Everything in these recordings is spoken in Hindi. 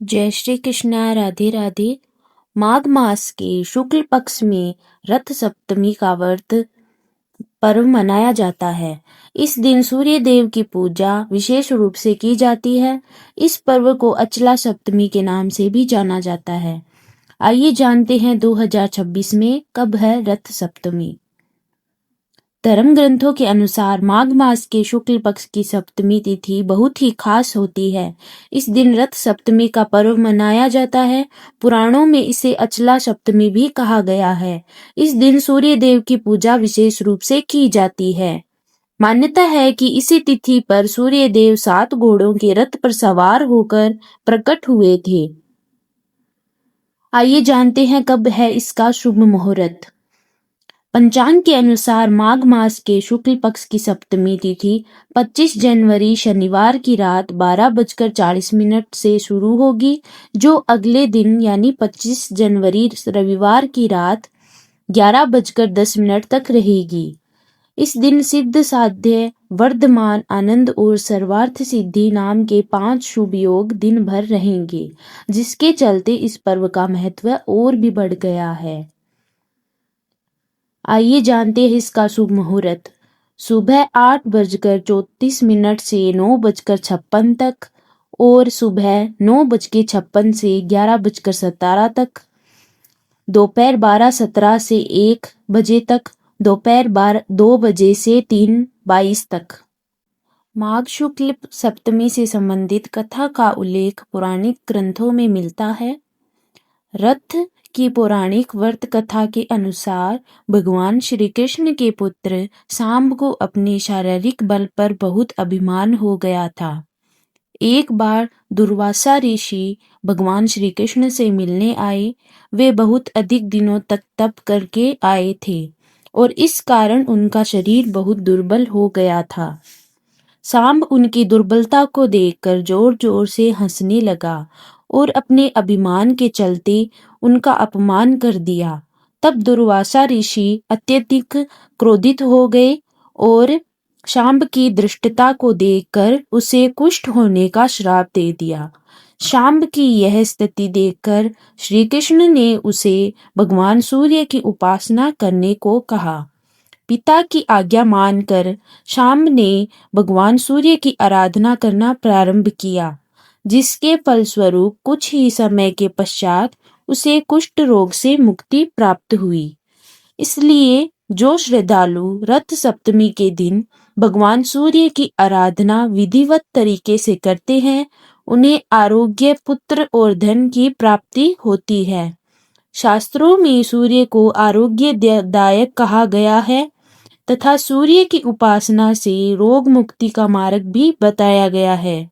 जय श्री कृष्णा। राधे राधे। माघ मास के शुक्ल पक्ष में रथ सप्तमी का व्रत पर्व मनाया जाता है। इस दिन सूर्य देव की पूजा विशेष रूप से की जाती है। इस पर्व को अचला सप्तमी के नाम से भी जाना जाता है। आइए जानते हैं 2026 में कब है रथ सप्तमी। धर्म ग्रंथों के अनुसार माघ मास के शुक्ल पक्ष की सप्तमी तिथि बहुत ही खास होती है। इस दिन रथ सप्तमी का पर्व मनाया जाता है। पुराणों में इसे अचला सप्तमी भी कहा गया है। इस दिन सूर्य देव की पूजा विशेष रूप से की जाती है। मान्यता है कि इसी तिथि पर सूर्य देव 7 घोड़ों के रथ पर सवार होकर प्रकट हुए थे। आइए जानते हैं कब है इसका शुभ मुहूर्त। पंचांग के अनुसार माघ मास के शुक्ल पक्ष की सप्तमी तिथि 25 जनवरी शनिवार की रात 12:40 से शुरू होगी, जो अगले दिन यानी 25 जनवरी रविवार की रात 11:10 तक रहेगी। इस दिन सिद्ध साध्य वर्धमान आनंद और सर्वार्थ सिद्धि नाम के 5 शुभ योग दिन भर रहेंगे, जिसके चलते इस पर्व का महत्व और भी बढ़ गया है। आइए जानते हैं इसका शुभ मुहूर्त। सुबह 8:34 से 9:56 तक और सुबह 9:56 से 11:17 तक, दोपहर 12:17 से 1 बजे तक, दोपहर 2 बजे से 3:22 तक। माघ शुक्ल सप्तमी से संबंधित कथा का उल्लेख पौराणिक ग्रंथों में मिलता है। रथ की पौराणिक व्रत कथा के अनुसार भगवान श्री कृष्ण के पुत्र सांब को अपने शारीरिक बल पर बहुत अभिमान हो गया था। एक बार दुर्वासा ऋषि भगवान श्री कृष्ण से मिलने आए। वे बहुत अधिक दिनों तक तप करके आए थे और इस कारण उनका शरीर बहुत दुर्बल हो गया था। सांब उनकी दुर्बलता को देखकर जोर जोर से हंसने लगा और अपने अभिमान के चलते उनका अपमान कर दिया। तब दुर्वासा ऋषि अत्यधिक क्रोधित हो गए और सांब की धृष्टता को देखकर उसे कुष्ठ होने का श्राप दे दिया। सांब की यह स्थिति देखकर श्री कृष्ण ने उसे भगवान सूर्य की उपासना करने को कहा। पिता की आज्ञा मानकर सांब ने भगवान सूर्य की आराधना करना प्रारंभ किया, जिसके फलस्वरूप कुछ ही समय के पश्चात उसे कुष्ठ रोग से मुक्ति प्राप्त हुई। इसलिए जो श्रद्धालु रथ सप्तमी के दिन भगवान सूर्य की आराधना विधिवत तरीके से करते हैं, उन्हें आरोग्य, पुत्र और धन की प्राप्ति होती है। शास्त्रों में सूर्य को आरोग्यदायक कहा गया है तथा सूर्य की उपासना से रोग मुक्ति का मार्ग भी बताया गया है।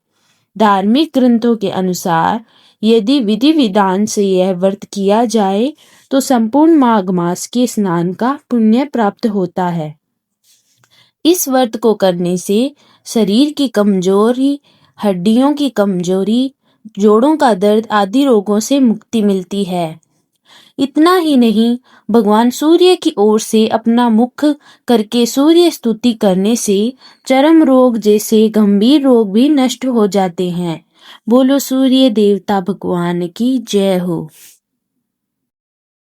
धार्मिक ग्रंथों के अनुसार यदि विधि विधान से यह व्रत किया जाए तो संपूर्ण माघ मास के स्नान का पुण्य प्राप्त होता है। इस व्रत को करने से शरीर की कमजोरी, हड्डियों की कमजोरी, जोड़ों का दर्द आदि रोगों से मुक्ति मिलती है। इतना ही नहीं, भगवान सूर्य की ओर से अपना मुख करके सूर्य स्तुति करने से चर्म रोग जैसे गंभीर रोग भी नष्ट हो जाते हैं। बोलो सूर्य देवता भगवान की जय हो।